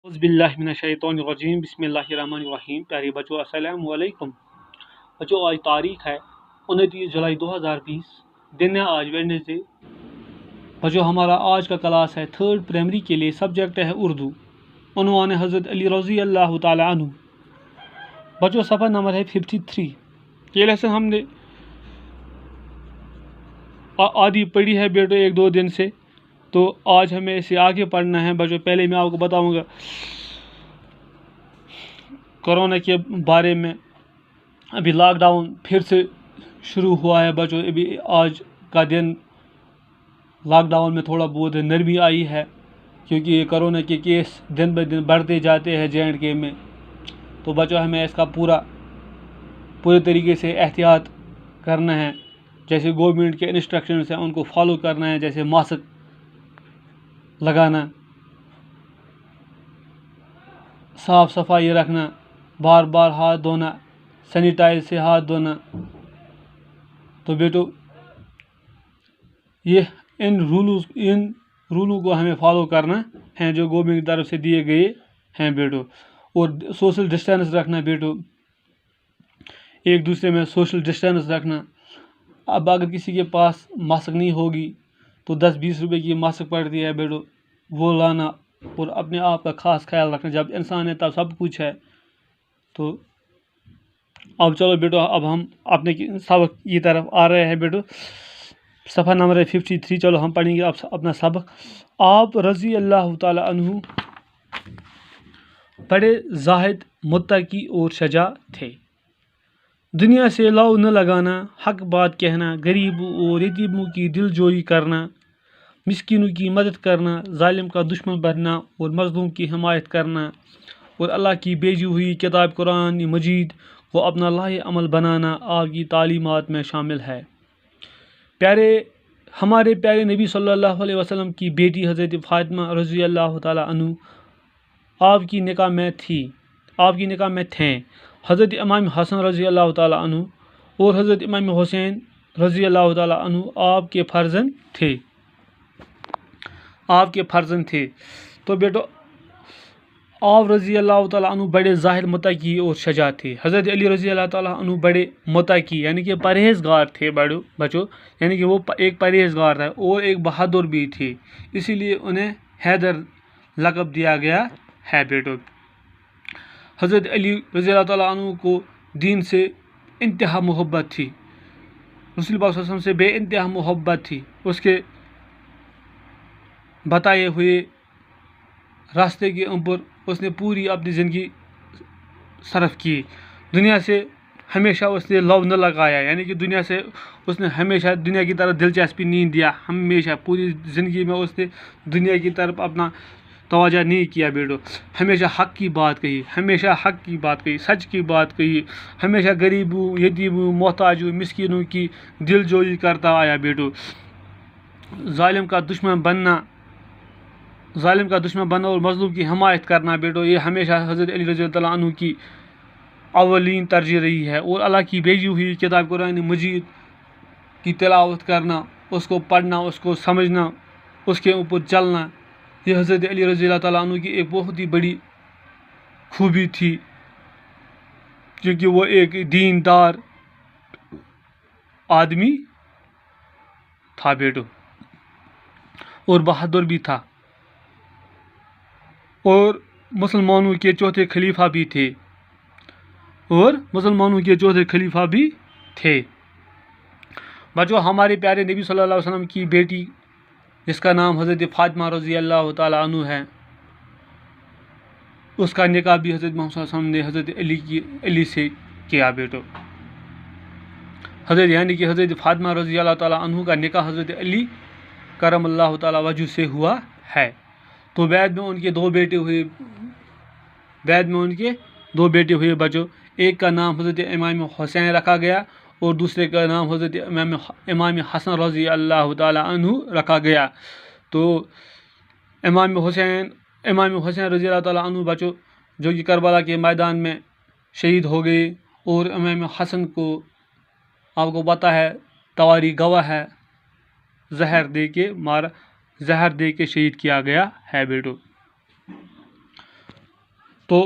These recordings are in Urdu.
اعوذ باللہ من الشیطان الرجیم بسم اللہ الرحمن الرحیم. پیارے بچوں السلام علیکم. بچوں آج تاریخ ہے 29 جولائی 2020. دن ہے آج ویڈنسڈے. بچوں ہمارا آج کا کلاس ہے 3rd پرائمری کے لیے. سبجیکٹ ہے اردو. عنوان ہے حضرت علی رضی اللہ تعالی عنہ. بچوں صفحہ نمبر ہے 53. یہ لیسن ہم نے آدھی پڑھی ہے بیٹو 1-2 دن سے، تو آج ہمیں اسے آگے پڑھنا ہے. بچوں پہلے میں آپ کو بتاؤں گا کورونا کے بارے میں. ابھی لاک ڈاؤن پھر سے شروع ہوا ہے بچوں. ابھی آج کا دن لاک ڈاؤن میں تھوڑا بہت نرمی آئی ہے، کیونکہ یہ کورونا کے کیس دن بہ دن بڑھتے جاتے ہیں JNK میں. تو بچوں ہمیں اس کا پورے طریقے سے احتیاط کرنا ہے. جیسے گورنمنٹ کے انسٹرکشنز ہیں ان کو فالو کرنا ہے، جیسے ماسک لگانا، صاف صفائی رکھنا، بار بار ہاتھ دھونا، سینیٹائز سے ہاتھ دھونا. تو بیٹو ان رولوں کو ہمیں فالو کرنا ہے جو گورنمنٹ کی طرف سے دیے گئے ہیں بیٹو. اور سوشل ڈسٹینس رکھنا بیٹو، ایک دوسرے میں سوشل ڈسٹینس رکھنا. اب اگر کسی کے پاس ماسک نہیں ہوگی تو 10-20 روپے کی ماسک پڑتی ہے بیٹو، وہ لانا اور اپنے آپ کا خاص خیال رکھنا. جب انسان ہے تب سب کچھ ہے. تو اب چلو بیٹو، اب ہم اپنے سبق کی طرف آ رہے ہیں بیٹو. صفحہ نمبر 53. چلو ہم پڑھیں گے اب اپنا سبق. آپ رضی اللہ تعالی عنہ بڑے زاہد، متقی اور شجاع تھے. دنیا سے لو نہ لگانا، حق بات کہنا، غریبوں اور یتیموں کی دل جوئی کرنا، مسکینوں کی مدد کرنا، ظالم کا دشمن بننا اور مظلوم کی حمایت کرنا، اور اللہ کی بھیجی ہوئی کتاب قرآن مجید کو اپنا لاہ عمل بنانا آپ کی تعلیمات میں شامل ہے. ہمارے پیارے نبی صلی اللہ علیہ وسلم کی بیٹی حضرت فاطمہ رضی اللہ تعالی عنہ آپ کی نکاح میں تھیں. حضرت امام حسن رضی اللہ تعالی عنہ اور حضرت امام حسین رضی اللہ تعالی عنہ آپ کے فرزند تھے. تو بیٹو آپ رضی اللہ تعالیٰ عنہ بڑے ظاہر، متقی اور شجاع تھے. حضرت علی رضی اللہ تعالیٰ عنہ بڑے متقی یعنی کہ پرہیزگار تھے بچوں، یعنی کہ وہ ایک پرہیزگار تھا اور ایک بہادر بھی تھے. اسی لیے انہیں حیدر لقب دیا گیا ہے بیٹو. حضرت علی رضی اللہ تعالیٰ عنہ کو دین سے انتہا محبت تھی، رسول پاک صلی اللہ علیہ وسلم سے بے انتہا محبت تھی. اس کے بتائے ہوئے راستے کے اوپر اس نے پوری اپنی زندگی صرف کی. دنیا سے ہمیشہ اس نے لو نہ لگایا، یعنی کہ دنیا سے اس نے ہمیشہ دنیا کی طرف دلچسپی نہیں دیا. ہمیشہ پوری زندگی میں اس نے دنیا کی طرف اپنا توجہ نہیں کیا بیٹو. ہمیشہ حق کی بات کہی، سچ کی بات کہی. ہمیشہ غریبوں، یتیموں، محتاجوں، مسکینوں کی دل جوئی کرتا آیا بیٹو. ظالم کا دشمن بننا اور مظلوم کی حمایت کرنا بیٹو، یہ ہمیشہ حضرت علی رضی اللہ عنہ کی اولین ترجیح رہی ہے. اور اللہ کی بھیجی ہوئی کتاب قرآن مجید کی تلاوت کرنا، اس کو پڑھنا، اس کو سمجھنا، اس کے اوپر چلنا، یہ حضرت علی رضی اللہ تعالیٰ عنہ کی ایک بہت ہی بڑی خوبی تھی، کیونکہ وہ ایک دیندار آدمی تھا بیٹو اور بہادر بھی تھا، اور مسلمانوں کے چوتھے خلیفہ بھی تھے. بچوں ہمارے پیارے نبی صلی اللہ علیہ وسلم کی بیٹی جس کا نام حضرت فاطمہ رضی اللہ تعالی عنہ ہے، اس کا نکاح بھی حضرت محمد صلی اللہ علیہ وسلم نے حضرت علی سے کیا بیٹو. یعنی کہ حضرت فاطمہ رضی اللہ تعالی عنہ کا نکاح حضرت علی کرم اللہ تعالی وجہ سے ہوا ہے. تو بعد میں ان کے دو بیٹے ہوئے بچوں. ایک کا نام حضرت امام حسین رکھا گیا اور دوسرے کا نام حضرت امام حسن رضی اللہ تعالی عنہ رکھا گیا. تو امام حسین رضی اللہ تعالیٰ عنہ بچوں جو کہ کربلا کے میدان میں شہید ہو گئے، اور امام حسن کو آپ کو پتہ ہے تواریخ گواہ ہے، زہر دے کے شہید کیا گیا ہے بیٹو. تو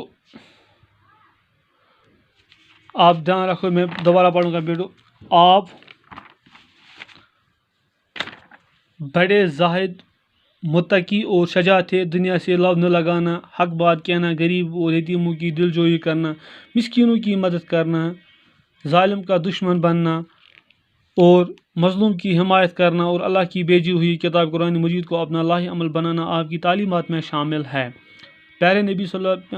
آپ دھیان رکھو، میں دوبارہ پڑھوں گا بیٹو. آپ بڑے زاہد، متقی اور شجاع تھے. دنیا سے لو نہ لگانا، حق بات کہنا، غریب اور یتیموں کی دل جوئی کرنا، مسکینوں کی مدد کرنا، ظالم کا دشمن بننا اور مظلوم کی حمایت کرنا، اور اللہ کی بھیجی ہوئی کتاب قرآن مجید کو اپنا لاہ عمل بنانا آپ کی تعلیمات میں شامل ہے.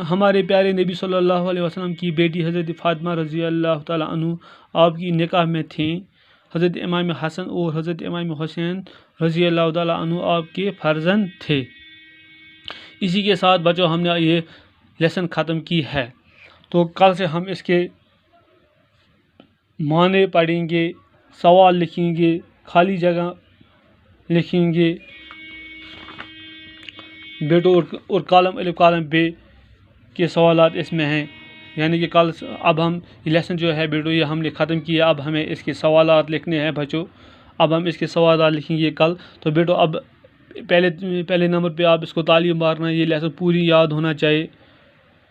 ہمارے پیارے نبی صلی اللہ علیہ وسلم کی بیٹی حضرت فاطمہ رضی اللہ تعالیٰ عنہ آپ کی نکاح میں تھیں. حضرت امام حسن اور حضرت امام حسین رضی اللہ تعالیٰ عنہ آپ کے فرزند تھے. اسی کے ساتھ بچوں ہم نے یہ لیسن ختم کی ہے. تو کل سے ہم اس کے معنی پڑھیں گے، سوال لکھیں گے، خالی جگہ لکھیں گے بیٹو، اور کالم الف کالم بے کے سوالات اس میں ہیں. یعنی کہ کل اب ہم یہ لیسن جو ہے بیٹو یہ ہم نے ختم کیا. اب ہمیں اس کے سوالات لکھنے ہیں بچوں. اب ہم اس کے سوالات لکھیں گے کل. تو بیٹو اب پہلے نمبر پہ آپ اس کو تعلیم مارنا. یہ لیسن پوری یاد ہونا چاہیے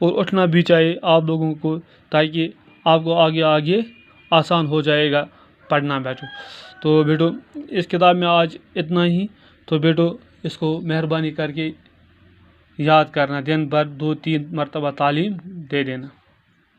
اور اٹھنا بھی چاہیے آپ لوگوں کو، تاکہ آپ کو آگے آسان ہو جائے گا پڑھنا بیٹو. تو بیٹو اس کتاب میں آج اتنا ہی. تو بیٹو اس کو مہربانی کر کے یاد کرنا، دن بھر 2-3 مرتبہ تعلیم دے دینا.